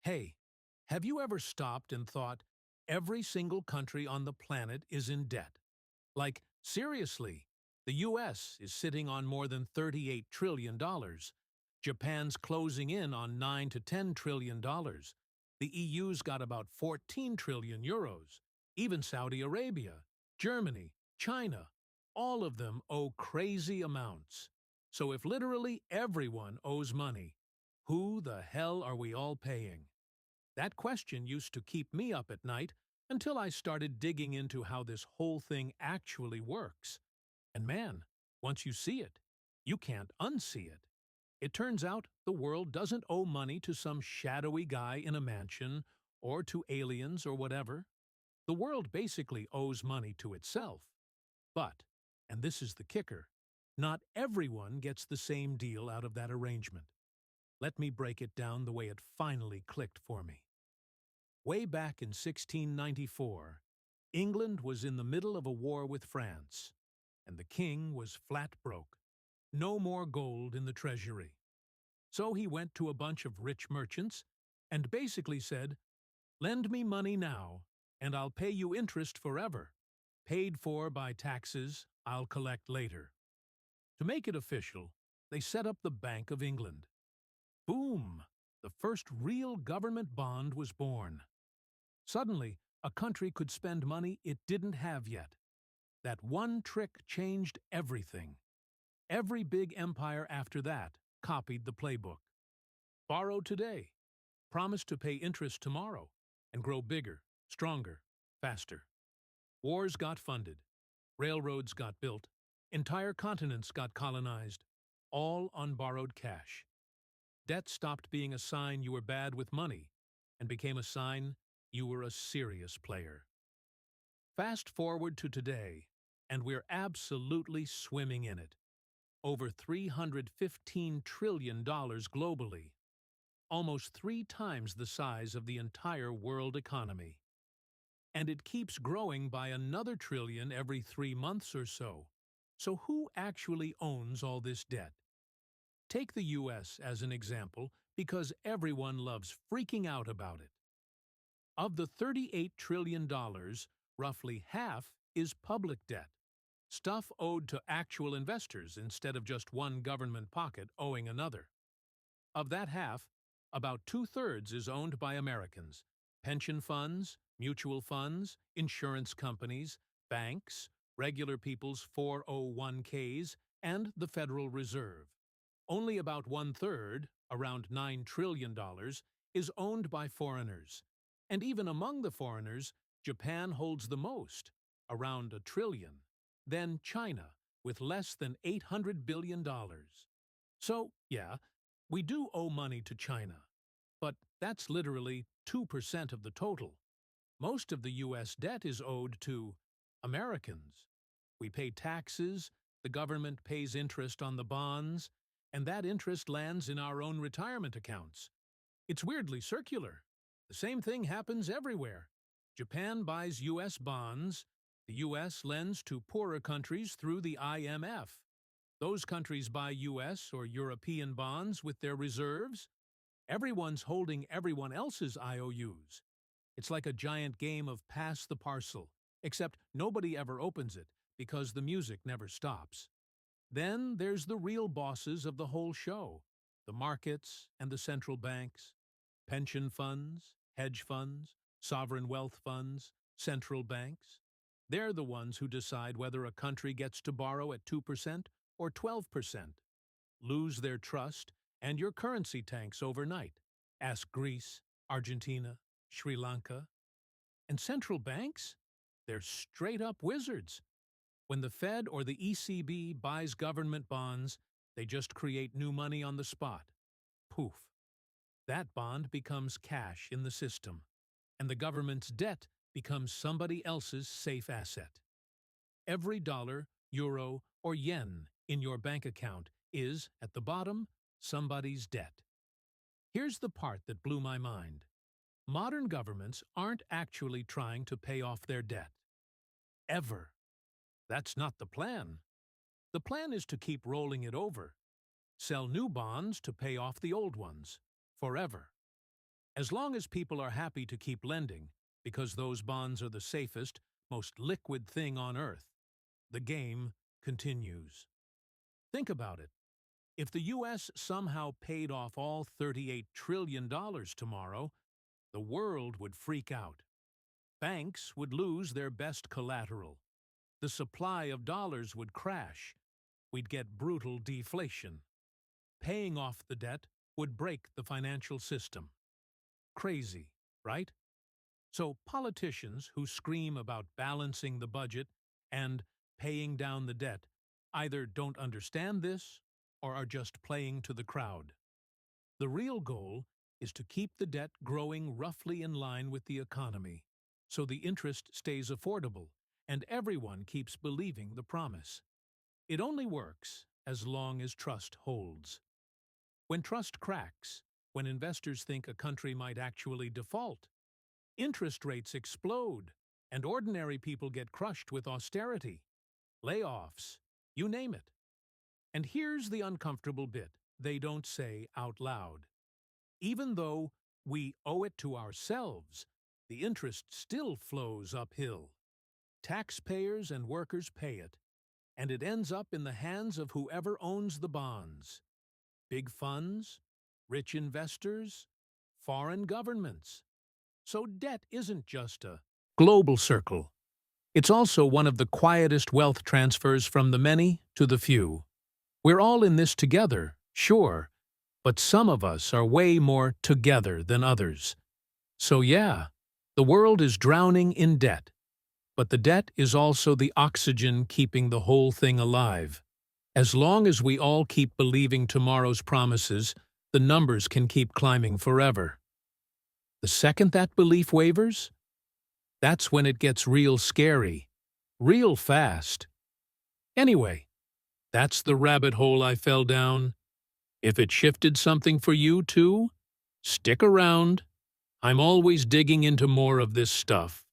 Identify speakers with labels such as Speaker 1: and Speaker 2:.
Speaker 1: Hey, have you ever stopped and thought every single country on the planet is in debt? Like, seriously, the US is sitting on more than $38 trillion. Japan's closing in on 9 to 10 trillion dollars. The EU's got about 14 trillion euros. Even Saudi Arabia, Germany, China, all of them owe crazy amounts. So if literally everyone owes money, who the hell are we all paying? That question used to keep me up at night until I started digging into how this whole thing actually works. And man, once you see it, you can't unsee it. It turns out the world doesn't owe money to some shadowy guy in a mansion or to aliens or whatever. The world basically owes money to itself. But, and this is the kicker, not everyone gets the same deal out of that arrangement. Let me break it down the way it finally clicked for me. Way back in 1694, England was in the middle of a war with France, and the king was flat broke. No more gold in the treasury. So he went to a bunch of rich merchants and basically said, "Lend me money now, and I'll pay you interest forever. Paid for by taxes I'll collect later." To make it official, they set up the Bank of England. Boom! The first real government bond was born. Suddenly, a country could spend money it didn't have yet. That one trick changed everything. Every big empire after that copied the playbook. Borrow today, promise to pay interest tomorrow, and grow bigger, stronger, faster. Wars got funded, railroads got built, entire continents got colonized, all on borrowed cash. Debt stopped being a sign you were bad with money and became a sign you were a serious player. Fast forward to today, and we're absolutely swimming in it. Over $315 trillion globally, almost 3 times the size of the entire world economy. And it keeps growing by another trillion every 3 months or so. So who actually owns all this debt? Take the US as an example because everyone loves freaking out about it. Of the $38 trillion, roughly half is public debt. Stuff owed to actual investors instead of just one government pocket owing another. Of that half, about 2/3 is owned by Americans: pension funds, mutual funds, insurance companies, banks, regular people's 401ks, and the Federal Reserve. Only about 1/3, around $9 trillion, is owned by foreigners. And even among the foreigners, Japan holds the most, around $1 trillion. Then China, with less than $800 billion. So, yeah, we do owe money to China. But that's literally 2% of the total. Most of the U.S. debt is owed to Americans. We pay taxes, the government pays interest on the bonds, and that interest lands in our own retirement accounts. It's weirdly circular. The same thing happens everywhere. Japan buys U.S. bonds, the U.S. lends to poorer countries through the IMF. Those countries buy U.S. or European bonds with their reserves. Everyone's holding everyone else's IOUs. It's like a giant game of pass the parcel, except nobody ever opens it because the music never stops. Then there's the real bosses of the whole show, the markets and the central banks, pension funds, hedge funds, sovereign wealth funds, central banks. They're the ones who decide whether a country gets to borrow at 2% or 12%. Lose their trust, and your currency tanks overnight. Ask Greece, Argentina, Sri Lanka. And central banks? They're straight-up wizards. When the Fed or the ECB buys government bonds, they just create new money on the spot. Poof. That bond becomes cash in the system, and the government's debt becomes somebody else's safe asset. Every dollar, euro, or yen in your bank account is, at the bottom, somebody's debt. Here's the part that blew my mind. Modern governments aren't actually trying to pay off their debt. Ever. That's not the plan. The plan is to keep rolling it over. Sell new bonds to pay off the old ones. Forever. As long as people are happy to keep lending, because those bonds are the safest, most liquid thing on earth, the game continues. Think about it. If the U.S. somehow paid off all $38 trillion tomorrow, the world would freak out. Banks would lose their best collateral. The supply of dollars would crash. We'd get brutal deflation. Paying off the debt would break the financial system. Crazy, right? So politicians who scream about balancing the budget and paying down the debt either don't understand this or are just playing to the crowd. The real goal is to keep the debt growing roughly in line with the economy, so the interest stays affordable and everyone keeps believing the promise. It only works as long as trust holds. When trust cracks, when investors think a country might actually default, interest rates explode, and ordinary people get crushed with austerity, layoffs, you name it. And here's the uncomfortable bit they don't say out loud. Even though we owe it to ourselves, the interest still flows uphill. Taxpayers and workers pay it, and it ends up in the hands of whoever owns the bonds. Big funds, rich investors, foreign governments. So debt isn't just a global circle. It's also one of the quietest wealth transfers from the many to the few. We're all in this together, sure, but some of us are way more together than others. So yeah, the world is drowning in debt, but the debt is also the oxygen keeping the whole thing alive. As long as we all keep believing tomorrow's promises, the numbers can keep climbing forever. The second that belief wavers, that's when it gets real scary, real fast. Anyway, that's the rabbit hole I fell down. If it shifted something for you too, stick around. I'm always digging into more of this stuff.